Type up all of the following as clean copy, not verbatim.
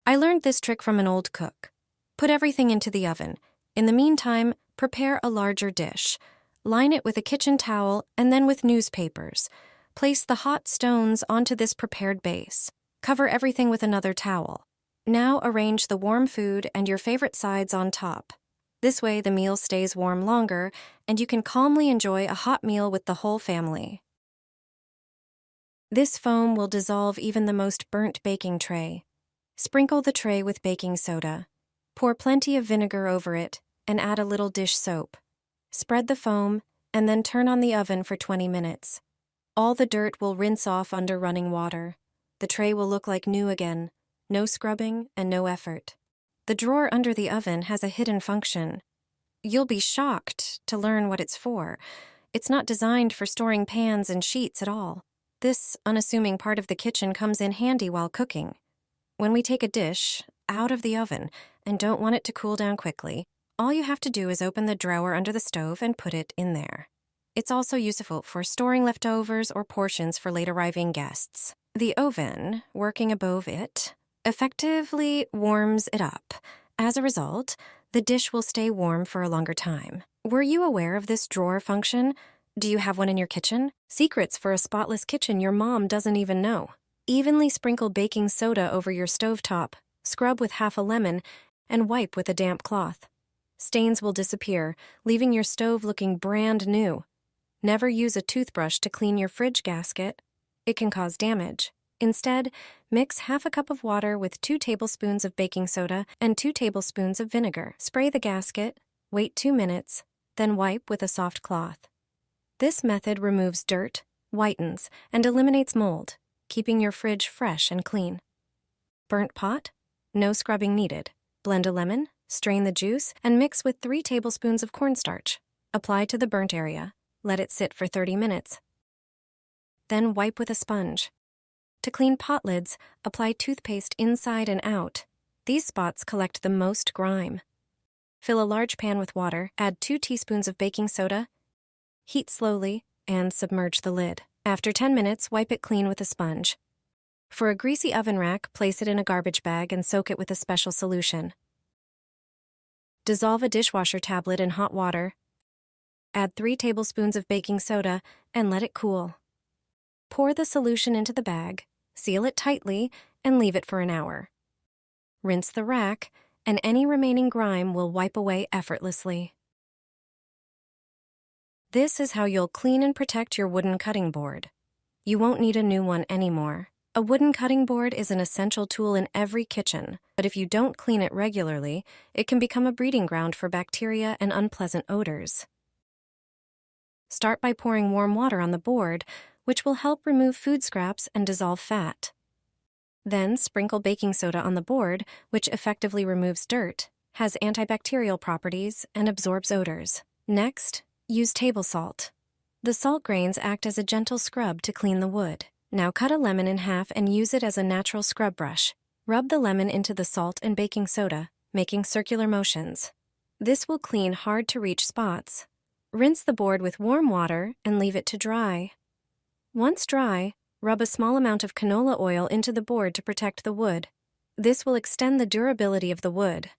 I learned this trick from an old cook. Put everything into the oven. In the meantime, prepare a larger dish. Line it with a kitchen towel and then with newspapers. Place the hot stones onto this prepared base. Cover everything with another towel. Now arrange the warm food and your favorite sides on top. This way the meal stays warm longer and you can calmly enjoy a hot meal with the whole family. This foam will dissolve even the most burnt baking tray. Sprinkle the tray with baking soda. Pour plenty of vinegar over it and add a little dish soap. Spread the foam and then turn on the oven for 20 minutes. All the dirt will rinse off under running water. The tray will look like new again, no scrubbing and no effort. The drawer under the oven has a hidden function. You'll be shocked to learn what it's for. It's not designed for storing pans and sheets at all. This unassuming part of the kitchen comes in handy while cooking. When we take a dish out of the oven and don't want it to cool down quickly, all you have to do is open the drawer under the stove and put it in there. It's also useful for storing leftovers or portions for late arriving guests. The oven, working above it, effectively warms it up. As a result, the dish will stay warm for a longer time. Were you aware of this drawer function? Do you have one in your kitchen? Secrets for a spotless kitchen your mom doesn't even know. Evenly sprinkle baking soda over your stovetop, scrub with half a lemon, and wipe with a damp cloth. Stains will disappear, leaving your stove looking brand new. Never use a toothbrush to clean your fridge gasket. It can cause damage. Instead, mix half a cup of water with 2 tablespoons of baking soda and 2 tablespoons of vinegar. Spray the gasket, wait 2 minutes, then wipe with a soft cloth. This method removes dirt, whitens, and eliminates mold, keeping your fridge fresh and clean. Burnt pot? No scrubbing needed. Blend a lemon, strain the juice, and mix with 3 tablespoons of cornstarch. Apply to the burnt area. Let it sit for 30 minutes. Then wipe with a sponge. To clean pot lids, apply toothpaste inside and out. These spots collect the most grime. Fill a large pan with water, add 2 teaspoons of baking soda, heat slowly, and submerge the lid. After 10 minutes, wipe it clean with a sponge. For a greasy oven rack, place it in a garbage bag and soak it with a special solution. Dissolve a dishwasher tablet in hot water. Add 3 tablespoons of baking soda and let it cool. Pour the solution into the bag, seal it tightly, and leave it for an hour. Rinse the rack, and any remaining grime will wipe away effortlessly. This is how you'll clean and protect your wooden cutting board. You won't need a new one anymore. A wooden cutting board is an essential tool in every kitchen, but if you don't clean it regularly, it can become a breeding ground for bacteria and unpleasant odors. Start by pouring warm water on the board, which will help remove food scraps and dissolve fat. Then sprinkle baking soda on the board, which effectively removes dirt, has antibacterial properties, and absorbs odors. Next, use table salt. The salt grains act as a gentle scrub to clean the wood. Now cut a lemon in half and use it as a natural scrub brush. Rub the lemon into the salt and baking soda, making circular motions. This will clean hard-to-reach spots. Rinse the board with warm water and leave it to dry. Once dry, rub a small amount of canola oil into the board to protect the wood. This will extend the durability of the wood.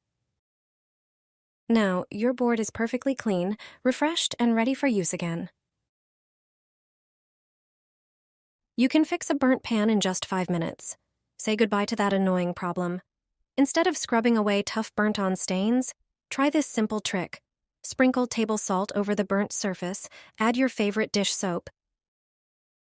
Now, your board is perfectly clean, refreshed, and ready for use again. You can fix a burnt pan in just 5 minutes. Say goodbye to that annoying problem. Instead of scrubbing away tough burnt-on stains, try this simple trick. Sprinkle table salt over the burnt surface, add your favorite dish soap,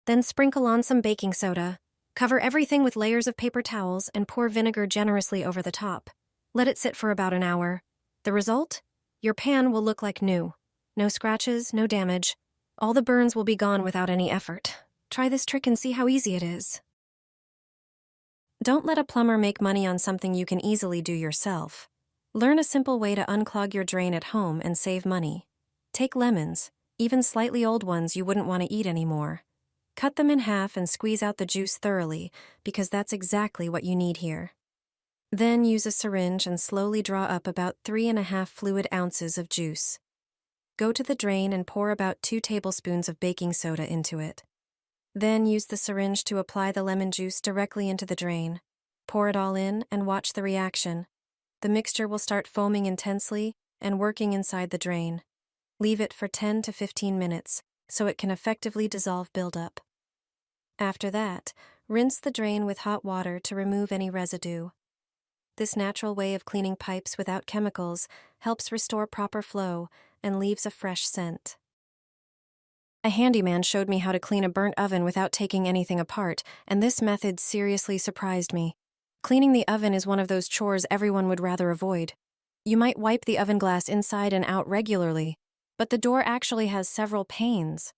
then sprinkle on some baking soda. Cover everything with layers of paper towels and pour vinegar generously over the top. Let it sit for about an hour. The result? Your pan will look like new. No scratches, no damage. All the burns will be gone without any effort. Try this trick and see how easy it is. Don't let a plumber make money on something you can easily do yourself. Learn a simple way to unclog your drain at home and save money. Take lemons, even slightly old ones you wouldn't want to eat anymore. Cut them in half and squeeze out the juice thoroughly, because that's exactly what you need here. Then use a syringe and slowly draw up about 3½ fluid ounces of juice. Go to the drain and pour about 2 tablespoons of baking soda into it. Then use the syringe to apply the lemon juice directly into the drain. Pour it all in and watch the reaction. The mixture will start foaming intensely and working inside the drain. Leave it for 10 to 15 minutes so it can effectively dissolve buildup. After that, rinse the drain with hot water to remove any residue. This natural way of cleaning pipes without chemicals helps restore proper flow and leaves a fresh scent. A handyman showed me how to clean a burnt oven without taking anything apart, and this method seriously surprised me. Cleaning the oven is one of those chores everyone would rather avoid. You might wipe the oven glass inside and out regularly, but the door actually has several panes.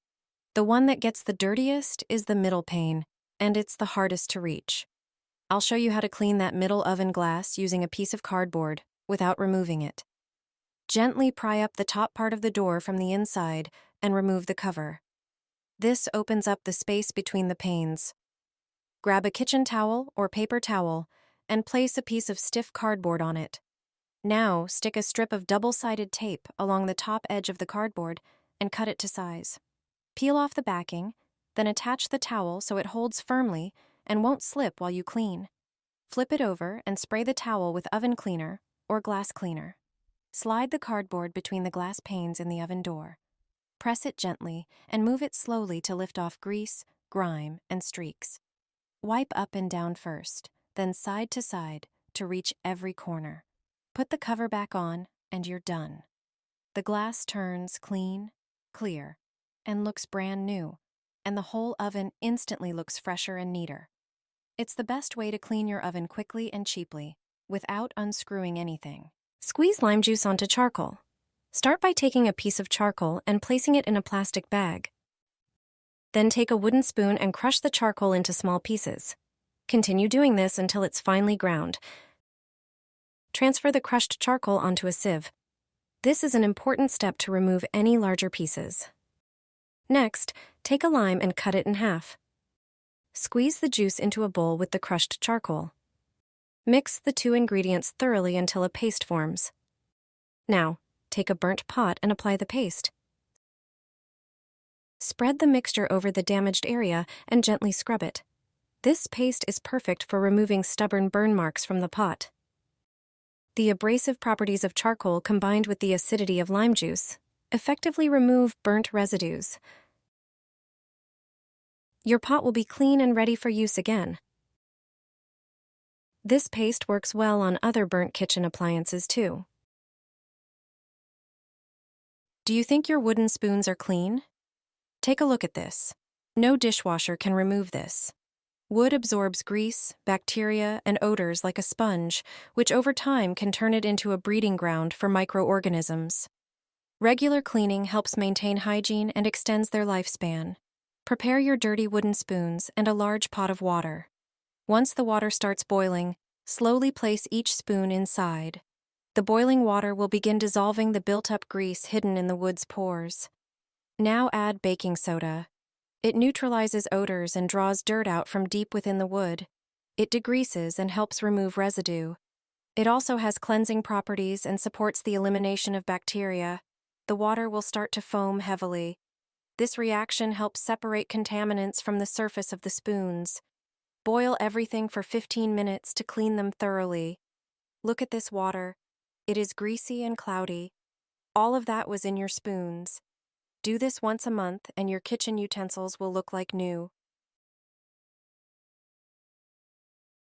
The one that gets the dirtiest is the middle pane, and it's the hardest to reach. I'll show you how to clean that middle oven glass using a piece of cardboard without removing it. Gently pry up the top part of the door from the inside and remove the cover. This opens up the space between the panes. Grab a kitchen towel or paper towel and place a piece of stiff cardboard on it. Now, stick a strip of double-sided tape along the top edge of the cardboard and cut it to size. Peel off the backing, then attach the towel so it holds firmly and won't slip while you clean. Flip it over and spray the towel with oven cleaner or glass cleaner. Slide the cardboard between the glass panes in the oven door. Press it gently and move it slowly to lift off grease, grime, and streaks. Wipe up and down first, then side to side to reach every corner. Put the cover back on and you're done. The glass turns clean, clear, and looks brand new, and the whole oven instantly looks fresher and neater. It's the best way to clean your oven quickly and cheaply, without unscrewing anything. Squeeze lime juice onto charcoal. Start by taking a piece of charcoal and placing it in a plastic bag. Then take a wooden spoon and crush the charcoal into small pieces. Continue doing this until it's finely ground. Transfer the crushed charcoal onto a sieve. This is an important step to remove any larger pieces. Next, take a lime and cut it in half. Squeeze the juice into a bowl with the crushed charcoal. Mix the two ingredients thoroughly until a paste forms. Now, take a burnt pot and apply the paste. Spread the mixture over the damaged area and gently scrub it. This paste is perfect for removing stubborn burn marks from the pot. The abrasive properties of charcoal combined with the acidity of lime juice effectively remove burnt residues. Your pot will be clean and ready for use again. This paste works well on other burnt kitchen appliances too. Do you think your wooden spoons are clean? Take a look at this. No dishwasher can remove this. Wood absorbs grease, bacteria, and odors like a sponge, which over time can turn it into a breeding ground for microorganisms. Regular cleaning helps maintain hygiene and extends their lifespan. Prepare your dirty wooden spoons and a large pot of water. Once the water starts boiling, slowly place each spoon inside. The boiling water will begin dissolving the built-up grease hidden in the wood's pores. Now add baking soda. It neutralizes odors and draws dirt out from deep within the wood. It degreases and helps remove residue. It also has cleansing properties and supports the elimination of bacteria. The water will start to foam heavily. This reaction helps separate contaminants from the surface of the spoons. Boil everything for 15 minutes to clean them thoroughly. Look at this water. It is greasy and cloudy. All of that was in your spoons. Do this once a month and your kitchen utensils will look like new.